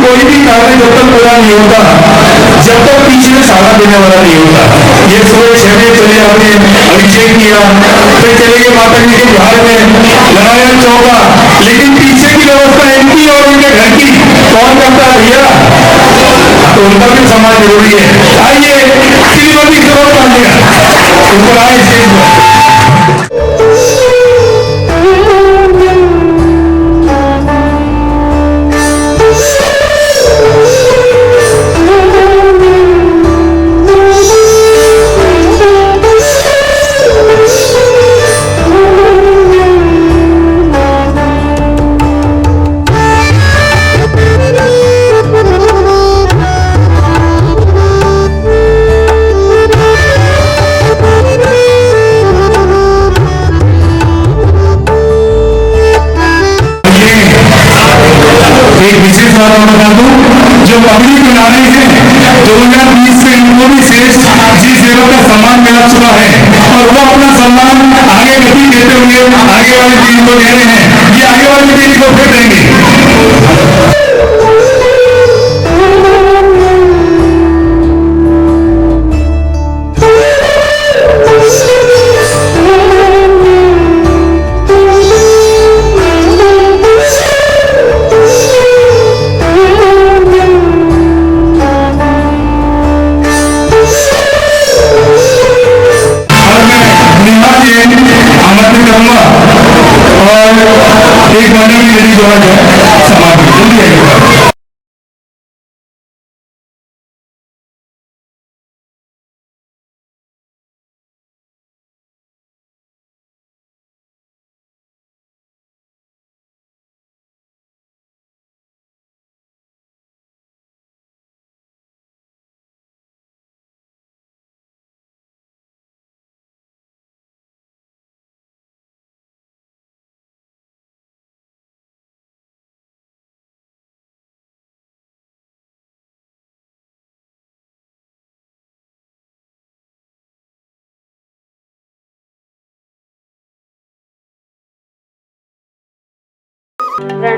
कोई भी कार्य जब तक पूरा नहीं होता, जब तक पीछे में सहारा देने वाला नहीं होता। ये सुबह 6 बजे चले आपने अभिषेक किया, फिर चले गए माता जी के बिहार में लगाया चौका, लेकिन पीछे की व्यवस्था इनकी और इनके घर की कौन करता है भैया? तो उनका भी सम्मान जरूरी है। आइए श्रीमती सरोज पांडेय ऊपर आए स्टेज पर। एक विशेष बात मैं बता दूं, जो पगड़ी बनाने हैं 2020 से इनको भी श्रेष्ठ जी सेवक का सम्मान मिल चुका है और वो अपना सम्मान आगे गति देते हुए आगे वाली पीढ़ी को दे रहे हैं। ये आगे वाली पीढ़ी को फिर देंगे। आमंत्रित करूंगा और एक महीने की मेरी जो है समाप्त जल्दी आइएगा।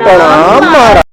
प्रणाम महाराज।